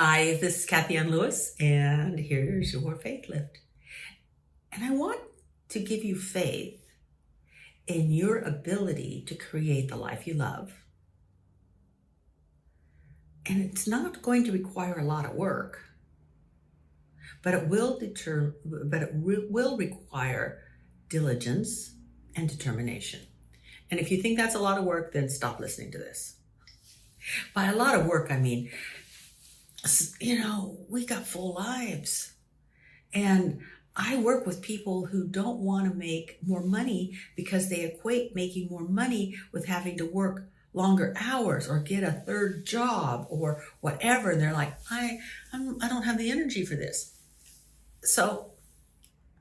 Hi, this is Kathianne Lewis, and here's your faith lift. And I want to give you faith in your ability to create the life you love. And it's not going to require a lot of work, but it will require diligence and determination. And if you think that's a lot of work, then stop listening to this. By a lot of work, I mean, we got full lives. And I work with people who don't want to make more money because they equate making more money with having to work longer hours or get a third job or whatever. And they're like, I don't have the energy for this. So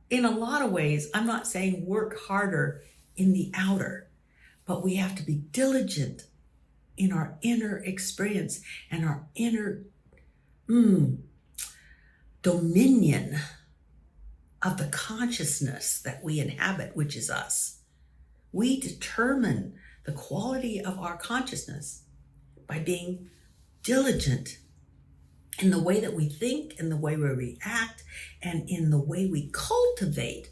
in a lot of ways, I'm not saying work harder in the outer, but we have to be diligent in our inner experience and our inner dominion of the consciousness that we inhabit, which is us. We determine the quality of our consciousness by being diligent in the way that we think, in the way we react, and in the way we cultivate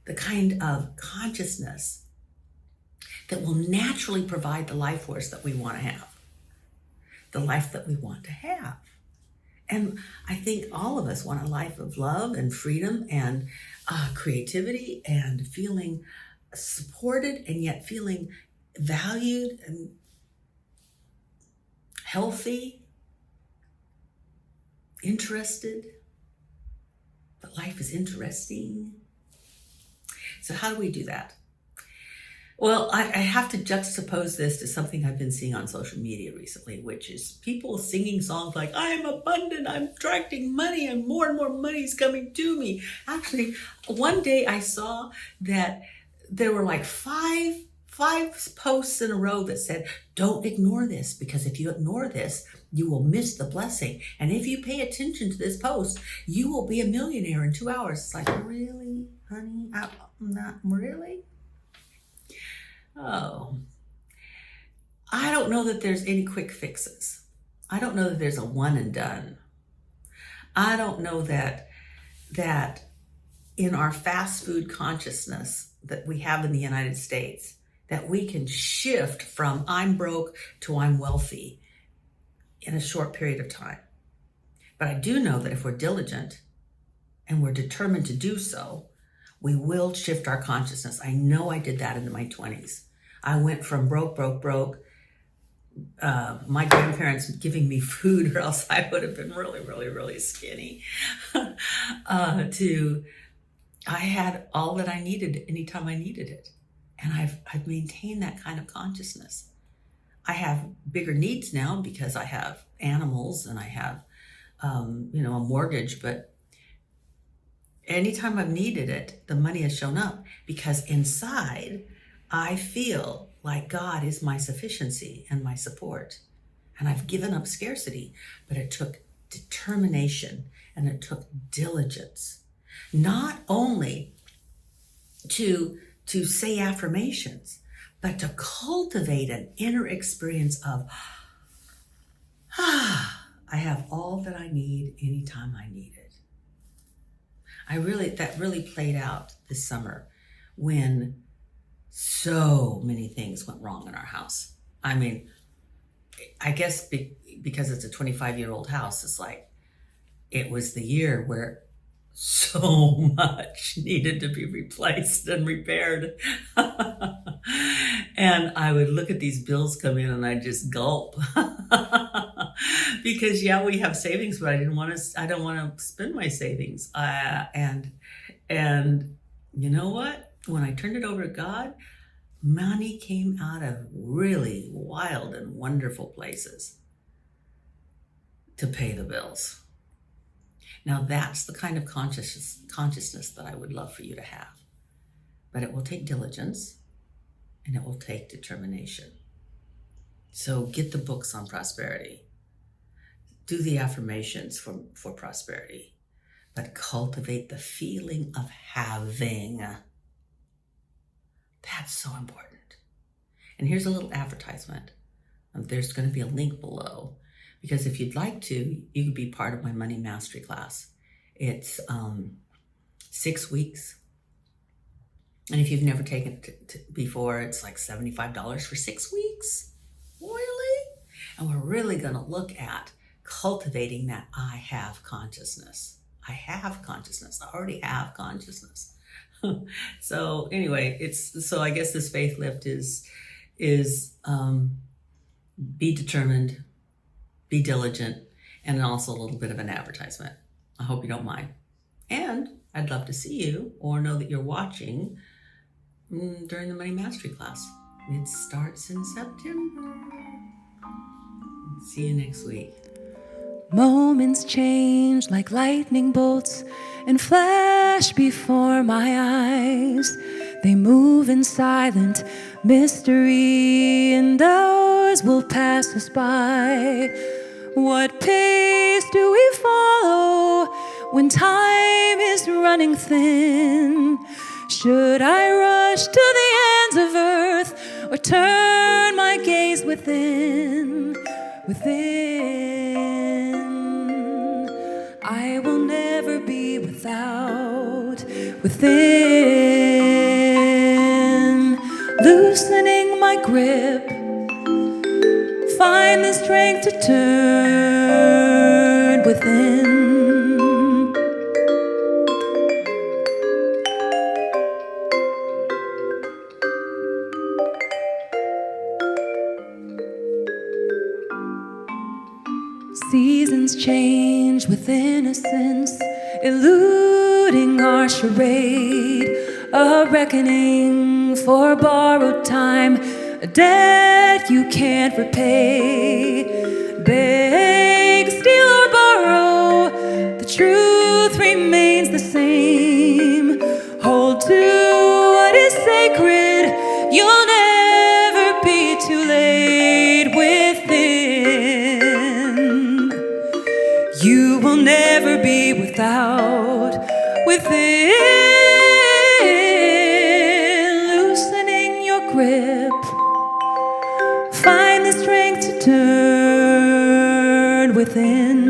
the kind of consciousness that will naturally provide the life force that we want to have, the life that we want to have. And I think all of us want a life of love and freedom and creativity and feeling supported and yet feeling valued and healthy, interested. But life is interesting. So how do we do that? Well, I have to juxtapose this to something I've been seeing on social media recently, which is people singing songs like, I am abundant, I'm attracting money, and more money is coming to me. Actually, one day I saw that there were like five posts in a row that said, don't ignore this, because if you ignore this, you will miss the blessing. And if you pay attention to this post, you will be a millionaire in 2 hours. It's like, really, honey? Not really? Oh, I don't know that there's any quick fixes. I don't know that there's a one and done. I don't know that in our fast food consciousness that we have in the United States, that we can shift from I'm broke to I'm wealthy in a short period of time. But I do know that if we're diligent and we're determined to do so, we will shift our consciousness. I know I did that in my 20s. I went from broke, my grandparents giving me food or else I would have been really skinny, to I had all that I needed anytime I needed it. And I've maintained that kind of consciousness. I have bigger needs now because I have animals and I have, a mortgage, but anytime I've needed it, the money has shown up because inside I feel like God is my sufficiency and my support. And I've given up scarcity, but it took determination and it took diligence. Not only to say affirmations, but to cultivate an inner experience of, I have all that I need anytime I need it. That really played out this summer when so many things went wrong in our house. I mean, I guess because it's a 25-year-old house, it's like it was the year where so much needed to be replaced and repaired. And I would look at these bills come in and I'd just gulp. Because we have savings, but I don't want to spend my savings. And you know what? When I turned it over to God, money came out of really wild and wonderful places to pay the bills. Now that's the kind of consciousness that I would love for you to have. But it will take diligence and it will take determination. So get the books on prosperity. Do the affirmations for prosperity. But cultivate the feeling of having. That's so important. And here's a little advertisement. There's going to be a link below because if you'd like to, you could be part of my money mastery class. It's 6 weeks. And if you've never taken it before, it's like $75 for 6 weeks. Really? And we're really going to look at cultivating that I have consciousness. I have consciousness. I already have consciousness. So anyway, so I guess this faith lift is be determined, be diligent, and also a little bit of an advertisement. I hope you don't mind. And I'd love to see you or know that you're watching during the Money Mastery class. It starts in September. See you next week. Moments change like lightning bolts and flash before my eyes. They move in silent mystery, and hours will pass us by. What pace do we follow when time is running thin? Should I rush to the ends of earth or turn my gaze within? I will never be without within. Loosening my grip, find the strength to turn within. Seasons change with innocence, eluding our charade, a reckoning for borrowed time, a debt you can't repay. Beg, steal, or borrow, the truth remains the same. Hold to what is sacred, you'll never be too late within. You will never be without within. Loosening your grip, find the strength to turn within.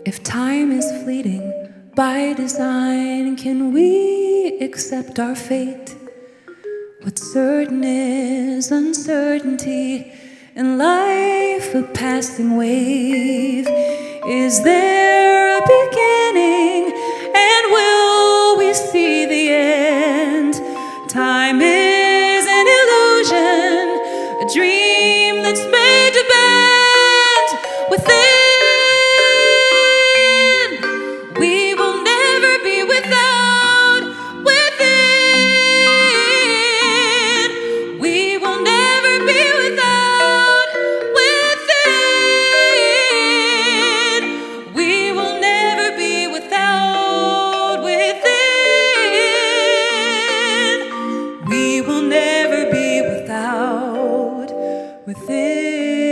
If time is fleeting by design, can we accept our fate? What's certain is uncertainty, and life a passing wave. Is there a beginning, and will we see the end? Time is an illusion, a dream that's made to bend within. Within.